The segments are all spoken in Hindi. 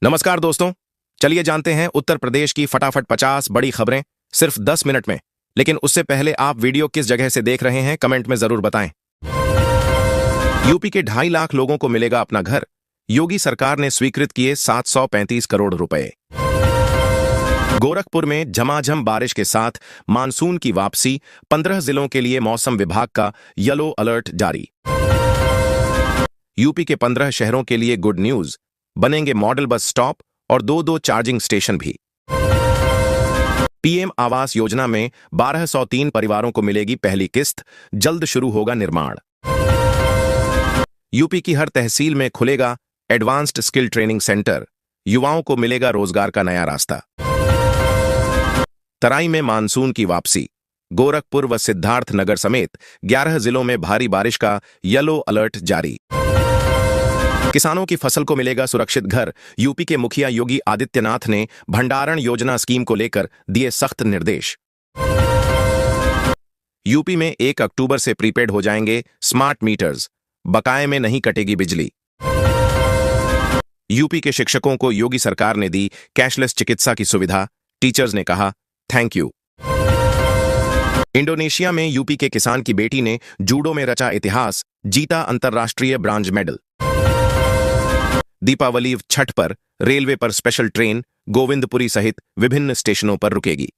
नमस्कार दोस्तों, चलिए जानते हैं उत्तर प्रदेश की फटाफट 50 बड़ी खबरें सिर्फ 10 मिनट में। लेकिन उससे पहले आप वीडियो किस जगह से देख रहे हैं कमेंट में जरूर बताएं। यूपी के 2.5 लाख लोगों को मिलेगा अपना घर, योगी सरकार ने स्वीकृत किए 735 करोड़ रुपए। गोरखपुर में झमाझम बारिश के साथ मानसून की वापसी, 15 जिलों के लिए मौसम विभाग का येलो अलर्ट जारी। यूपी के 15 शहरों के लिए गुड न्यूज, बनेंगे मॉडल बस स्टॉप और 2-2 चार्जिंग स्टेशन भी। पीएम आवास योजना में 1203 परिवारों को मिलेगी पहली किस्त, जल्द शुरू होगा निर्माण। यूपी की हर तहसील में खुलेगा एडवांस्ड स्किल ट्रेनिंग सेंटर, युवाओं को मिलेगा रोजगार का नया रास्ता। तराई में मानसून की वापसी, गोरखपुर व सिद्धार्थनगर समेत 11 जिलों में भारी बारिश का येलो अलर्ट जारी। किसानों की फसल को मिलेगा सुरक्षित घर, यूपी के मुखिया योगी आदित्यनाथ ने भंडारण योजना स्कीम को लेकर दिए सख्त निर्देश। यूपी में 1 अक्टूबर से प्रीपेड हो जाएंगे स्मार्ट मीटर्स, बकाये में नहीं कटेगी बिजली। यूपी के शिक्षकों को योगी सरकार ने दी कैशलेस चिकित्सा की सुविधा, टीचर्स ने कहा थैंक यू। इंडोनेशिया में यूपी के किसान की बेटी ने जूडो में रचा इतिहास, जीता अंतर्राष्ट्रीय ब्रांज मेडल। दीपावली छठ पर रेलवे पर स्पेशल ट्रेन गोविंदपुरी सहित विभिन्न स्टेशनों पर रुकेगी।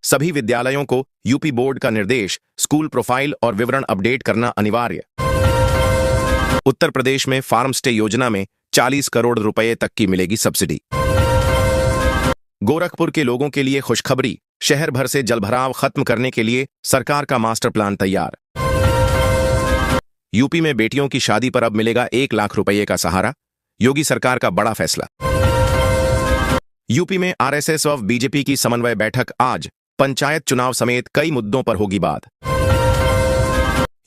सभी विद्यालयों को यूपी बोर्ड का निर्देश, स्कूल प्रोफाइल और विवरण अपडेट करना अनिवार्य। उत्तर प्रदेश में फार्म स्टे योजना में 40 करोड़ रुपए तक की मिलेगी सब्सिडी। गोरखपुर के लोगों के लिए खुशखबरी, शहर भर से जलभराव खत्म करने के लिए सरकार का मास्टर प्लान तैयार। यूपी में बेटियों की शादी पर अब मिलेगा 1 लाख रुपए का सहारा, योगी सरकार का बड़ा फैसला। यूपी में आरएसएस और बीजेपी की समन्वय बैठक आज, पंचायत चुनाव समेत कई मुद्दों पर होगी बात।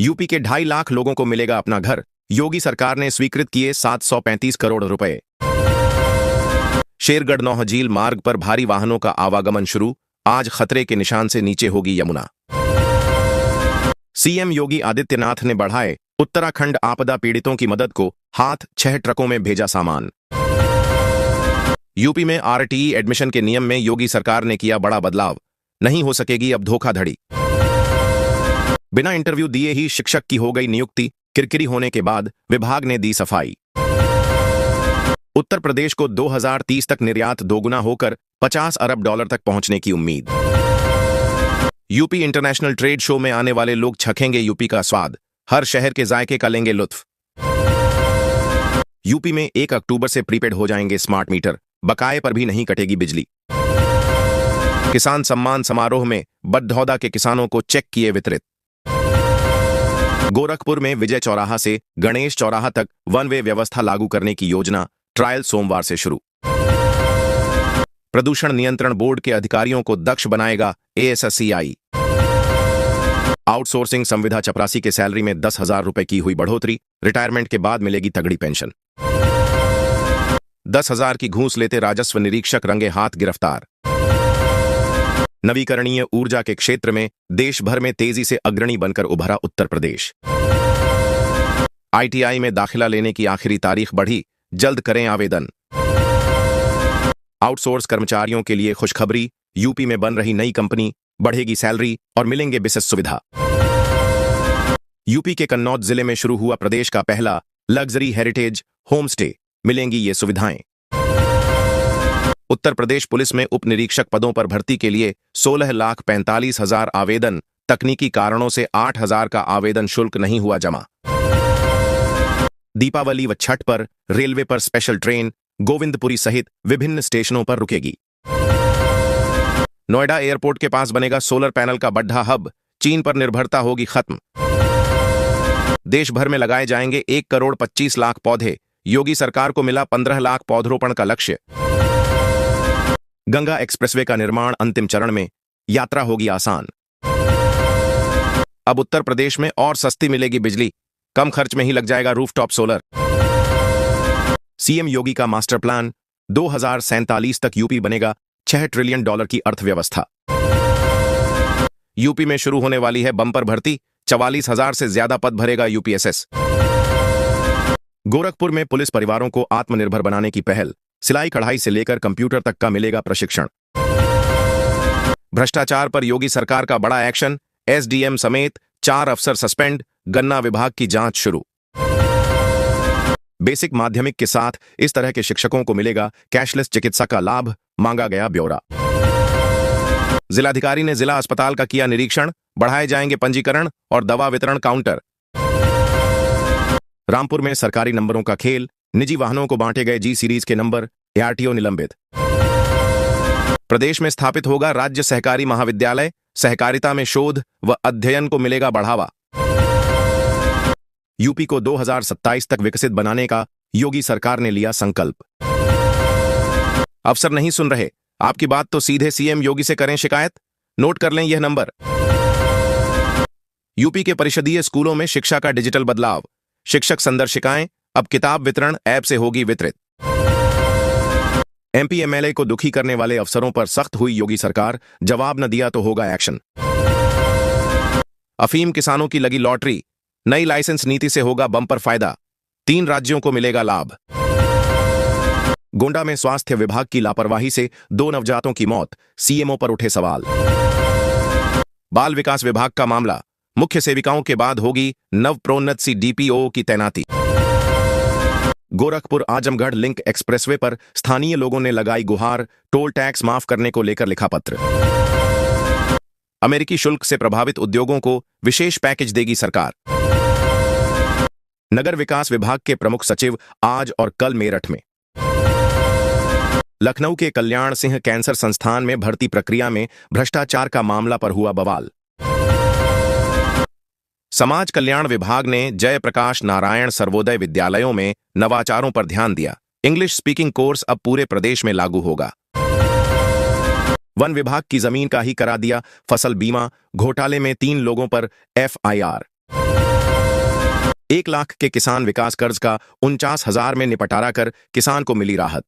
यूपी के 2.5 लाख लोगों को मिलेगा अपना घर, योगी सरकार ने स्वीकृत किए 735 करोड़ रुपए। शेरगढ़ नौहझील मार्ग पर भारी वाहनों का आवागमन शुरू, आज खतरे के निशान से नीचे होगी यमुना। सीएम योगी आदित्यनाथ ने बढ़ाए उत्तराखंड आपदा पीड़ितों की मदद को हाथ, 6 ट्रकों में भेजा सामान। यूपी में आरटीई एडमिशन के नियम में योगी सरकार ने किया बड़ा बदलाव, नहीं हो सकेगी अब धोखाधड़ी। बिना इंटरव्यू दिए ही शिक्षक की हो गई नियुक्ति, किरकिरी होने के बाद विभाग ने दी सफाई। उत्तर प्रदेश को 2030 तक निर्यात दोगुना होकर 50 अरब डॉलर तक पहुंचने की उम्मीद। यूपी इंटरनेशनल ट्रेड शो में आने वाले लोग चखेंगे यूपी का स्वाद, हर शहर के जायके का लेंगे लुत्फ। यूपी में 1 अक्टूबर से प्रीपेड हो जाएंगे स्मार्ट मीटर, बकाये पर भी नहीं कटेगी बिजली। किसान सम्मान समारोह में बड़धौदा के किसानों को चेक किए वितरित। गोरखपुर में विजय चौराहा से गणेश चौराहा तक वन वे व्यवस्था लागू करने की योजना, ट्रायल सोमवार से शुरू। प्रदूषण नियंत्रण बोर्ड के अधिकारियों को दक्ष बनाएगा एएससीआई। आउटसोर्सिंग संविदा चपरासी के सैलरी में 10,000 रुपए की हुई बढ़ोतरी, रिटायरमेंट के बाद मिलेगी तगड़ी पेंशन। 10,000 की घूस लेते राजस्व निरीक्षक रंगे हाथ गिरफ्तार। नवीकरणीय ऊर्जा के क्षेत्र में देश भर में तेजी से अग्रणी बनकर उभरा उत्तर प्रदेश। आईटीआई में दाखिला लेने की आखिरी तारीख बढ़ी, जल्द करें आवेदन। आउटसोर्स कर्मचारियों के लिए खुशखबरी, यूपी में बन रही नई कंपनी, बढ़ेगी सैलरी और मिलेंगे विशेष सुविधा। यूपी के कन्नौज जिले में शुरू हुआ प्रदेश का पहला लग्जरी हेरिटेज होम स्टे, मिलेंगी ये सुविधाएं। उत्तर प्रदेश पुलिस में उप निरीक्षक पदों पर भर्ती के लिए 16,45,000 आवेदन, तकनीकी कारणों से 8,000 का आवेदन शुल्क नहीं हुआ जमा। दीपावली व छठ पर रेलवे पर स्पेशल ट्रेन गोविंदपुरी सहित विभिन्न स्टेशनों पर रुकेगी। नोएडा एयरपोर्ट के पास बनेगा सोलर पैनल का बड़ा हब, चीन पर निर्भरता होगी खत्म। देश भर में लगाए जाएंगे 1 करोड़ 25 लाख पौधे, योगी सरकार को मिला 15 लाख पौधरोपण का लक्ष्य। गंगा एक्सप्रेसवे का निर्माण अंतिम चरण में, यात्रा होगी आसान। अब उत्तर प्रदेश में और सस्ती मिलेगी बिजली, कम खर्च में ही लग जाएगा रूफटॉप सोलर। सीएम योगी का मास्टर प्लान, 2047 तक यूपी बनेगा 6 ट्रिलियन डॉलर की अर्थव्यवस्था। यूपी में शुरू होने वाली है बम्पर भर्ती, 44,000 से ज्यादा पद भरेगा यूपीएसएस। गोरखपुर में पुलिस परिवारों को आत्मनिर्भर बनाने की पहल, सिलाई कढ़ाई से लेकर कंप्यूटर तक का मिलेगा प्रशिक्षण। भ्रष्टाचार पर योगी सरकार का बड़ा एक्शन, एसडीएम समेत 4 अफसर सस्पेंड, गन्ना विभाग की जांच शुरू। बेसिक माध्यमिक के साथ इस तरह के शिक्षकों को मिलेगा कैशलेस चिकित्सा का लाभ, मांगा गया ब्यौरा। जिलाधिकारी ने जिला अस्पताल का किया निरीक्षण, बढ़ाए जाएंगे पंजीकरण और दवा वितरण काउंटर। रामपुर में सरकारी नंबरों का खेल, निजी वाहनों को बांटे गए जी सीरीज के नंबर, एआरटीओ निलंबित। प्रदेश में स्थापित होगा राज्य सहकारी महाविद्यालय, सहकारिता में शोध व अध्ययन को मिलेगा बढ़ावा। यूपी को 2027 तक विकसित बनाने का योगी सरकार ने लिया संकल्प। अफसर नहीं सुन रहे, आपकी बात तो सीधे सीएम योगी से करें शिकायत, नोट कर लें यह नंबर। यूपी के परिषदीय स्कूलों में शिक्षा का डिजिटल बदलाव, शिक्षक संदर्शिकाएं अब किताब वितरण ऐप से होगी वितरित। एमपी एमएलए को दुखी करने वाले अफसरों पर सख्त हुई योगी सरकार, जवाब न दिया तो होगा एक्शन। अफीम किसानों की लगी लॉटरी, नई लाइसेंस नीति से होगा बम्पर फायदा, 3 राज्यों को मिलेगा लाभ। गोंडा में स्वास्थ्य विभाग की लापरवाही से 2 नवजातों की मौत, सीएमओ पर उठे सवाल। बाल विकास विभाग का मामला, मुख्य सेविकाओं के बाद होगी नव प्रोन्नत सी डीपीओ की तैनाती। गोरखपुर आजमगढ़ लिंक एक्सप्रेसवे पर स्थानीय लोगों ने लगाई गुहार, टोल टैक्स माफ करने को लेकर लिखा पत्र। अमेरिकी शुल्क से प्रभावित उद्योगों को विशेष पैकेज देगी सरकार। नगर विकास विभाग के प्रमुख सचिव आज और कल मेरठ में। लखनऊ के कल्याण सिंह कैंसर संस्थान में भर्ती प्रक्रिया में भ्रष्टाचार का मामला पर हुआ बवाल। समाज कल्याण विभाग ने जयप्रकाश नारायण सर्वोदय विद्यालयों में नवाचारों पर ध्यान दिया, इंग्लिश स्पीकिंग कोर्स अब पूरे प्रदेश में लागू होगा। वन विभाग की जमीन का ही करा दिया फसल बीमा, घोटाले में 3 लोगों पर एफआईआर। 1 लाख के किसान विकास कर्ज का 49,000 में निपटारा कर किसान को मिली राहत।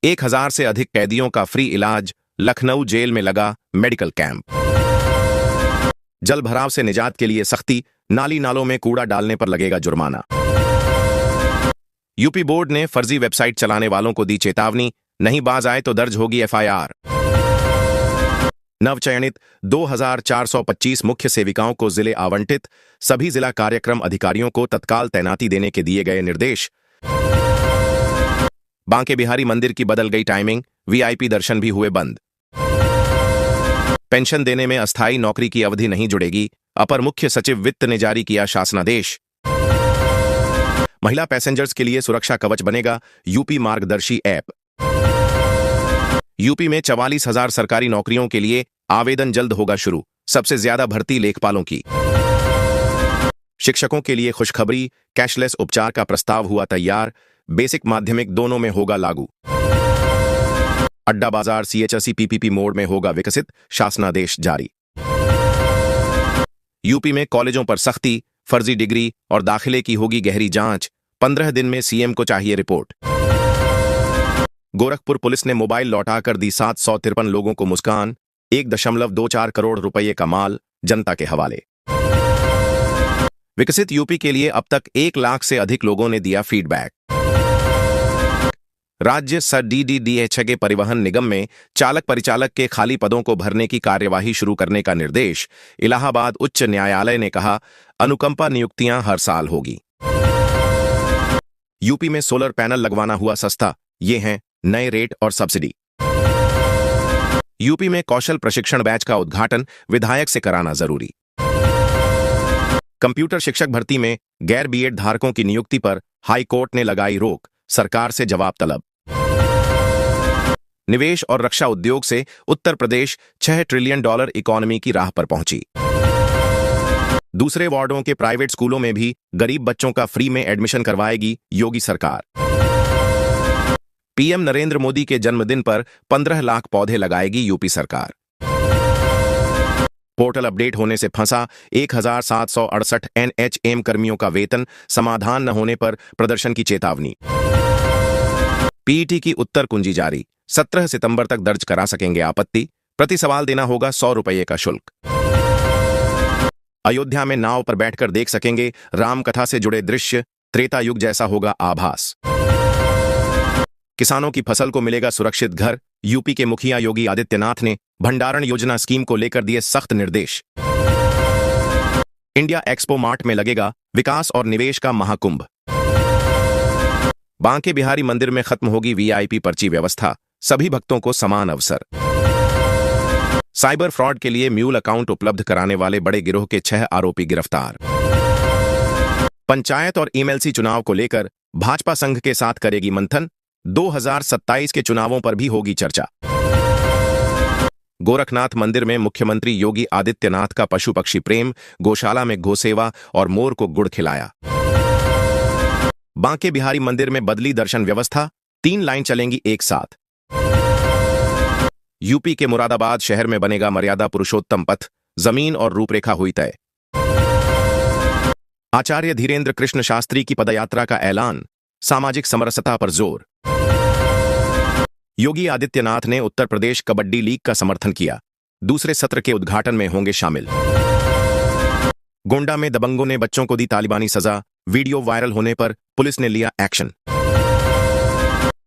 1,000 से अधिक कैदियों का फ्री इलाज, लखनऊ जेल में लगा मेडिकल कैंप। जल भराव से निजात के लिए सख्ती, नाली नालों में कूड़ा डालने पर लगेगा जुर्माना। यूपी बोर्ड ने फर्जी वेबसाइट चलाने वालों को दी चेतावनी, नहीं बाज आए तो दर्ज होगी एफआईआर। नवचयनित 2,425 मुख्य सेविकाओं को जिले आवंटित, सभी जिला कार्यक्रम अधिकारियों को तत्काल तैनाती देने के दिए गए निर्देश। बांके बिहारी मंदिर की बदल गई टाइमिंग, वीआईपी दर्शन भी हुए बंद। पेंशन देने में अस्थायी नौकरी की अवधि नहीं जुड़ेगी, अपर मुख्य सचिव वित्त ने जारी किया शासनादेश। महिला पैसेंजर्स के लिए सुरक्षा कवच बनेगा यूपी मार्गदर्शी ऐप। यूपी में 44,000 सरकारी नौकरियों के लिए आवेदन जल्द होगा शुरू, सबसे ज्यादा भर्ती लेखपालों की। शिक्षकों के लिए खुशखबरी, कैशलेस उपचार का प्रस्ताव हुआ तैयार, बेसिक माध्यमिक दोनों में होगा लागू। अड्डा बाजार सीएचएसई पीपीपी मोड में होगा विकसित, शासनादेश जारी। यूपी में कॉलेजों पर सख्ती, फर्जी डिग्री और दाखिले की होगी गहरी जांच, 15 दिन में सीएम को चाहिए रिपोर्ट। गोरखपुर पुलिस ने मोबाइल लौटाकर दी 753 लोगों को मुस्कान, 1.24 करोड़ रुपये का माल जनता के हवाले। विकसित यूपी के लिए अब तक 1 लाख से अधिक लोगों ने दिया फीडबैक। राज्य डीडीडीएच परिवहन निगम में चालक परिचालक के खाली पदों को भरने की कार्यवाही शुरू करने का निर्देश, इलाहाबाद उच्च न्यायालय ने कहा, अनुकंपा नियुक्तियां हर साल होगी। यूपी में सोलर पैनल लगवाना हुआ सस्ता, ये हैं नए रेट और सब्सिडी। यूपी में कौशल प्रशिक्षण बैच का उद्घाटन विधायक से कराना जरूरी। कंप्यूटर शिक्षक भर्ती में गैर बीएड धारकों की नियुक्ति पर हाई कोर्ट ने लगाई रोक, सरकार से जवाब तलब। निवेश और रक्षा उद्योग से उत्तर प्रदेश $6 ट्रिलियन इकोनॉमी की राह पर पहुंची। दूसरे वार्डों के प्राइवेट स्कूलों में भी गरीब बच्चों का फ्री में एडमिशन करवाएगी योगी सरकार। पीएम नरेंद्र मोदी के जन्मदिन पर 15 लाख पौधे लगाएगी यूपी सरकार। पोर्टल अपडेट होने से फंसा 1,768 एनएचएम कर्मियों का वेतन, समाधान न होने पर प्रदर्शन की चेतावनी। पीईटी की उत्तर कुंजी जारी, 17 सितंबर तक दर्ज करा सकेंगे आपत्ति, प्रति सवाल देना होगा 100 रुपये का शुल्क। अयोध्या में नाव पर बैठकर देख सकेंगे राम कथा से जुड़े दृश्य, त्रेता युग जैसा होगा आभास। किसानों की फसल को मिलेगा सुरक्षित घर। यूपी के मुखिया योगी आदित्यनाथ ने भंडारण योजना स्कीम को लेकर दिए सख्त निर्देश। इंडिया एक्सपो मार्ट में लगेगा विकास और निवेश का महाकुंभ। बांके बिहारी मंदिर में खत्म होगी वीआईपी पर्ची व्यवस्था, सभी भक्तों को समान अवसर। साइबर फ्रॉड के लिए म्यूल अकाउंट उपलब्ध कराने वाले बड़े गिरोह के 6 आरोपी गिरफ्तार। पंचायत और एमएलसी चुनाव को लेकर भाजपा संघ के साथ करेगी मंथन। 2027 के चुनावों पर भी होगी चर्चा। गोरखनाथ मंदिर में मुख्यमंत्री योगी आदित्यनाथ का पशु पक्षी प्रेम, गौशाला में गोसेवा और मोर को गुड़ खिलाया। बांके बिहारी मंदिर में बदली दर्शन व्यवस्था, 3 लाइन चलेंगी एक साथ। यूपी के मुरादाबाद शहर में बनेगा मर्यादा पुरुषोत्तम पथ, जमीन और रूपरेखा हुई तय। आचार्य धीरेन्द्र कृष्ण शास्त्री की पदयात्रा का ऐलान, सामाजिक समरसता पर जोर। योगी आदित्यनाथ ने उत्तर प्रदेश कबड्डी लीग का समर्थन किया, दूसरे सत्र के उद्घाटन में होंगे शामिल। गोंडा में दबंगों ने बच्चों को दी तालिबानी सजा, वीडियो वायरल होने पर पुलिस ने लिया action.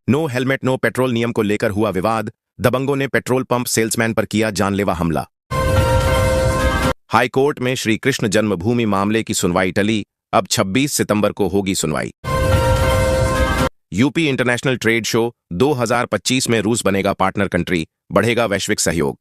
No helmet no petrol नियम को लेकर हुआ विवाद, दबंगों ने पेट्रोल पंप सेल्समैन पर किया जानलेवा हमला। हाईकोर्ट में श्री कृष्ण जन्मभूमि मामले की सुनवाई टली, अब 26 सितंबर को होगी सुनवाई। यूपी इंटरनेशनल ट्रेड शो 2025 में रूस बनेगा पार्टनर कंट्री, बढ़ेगा वैश्विक सहयोग।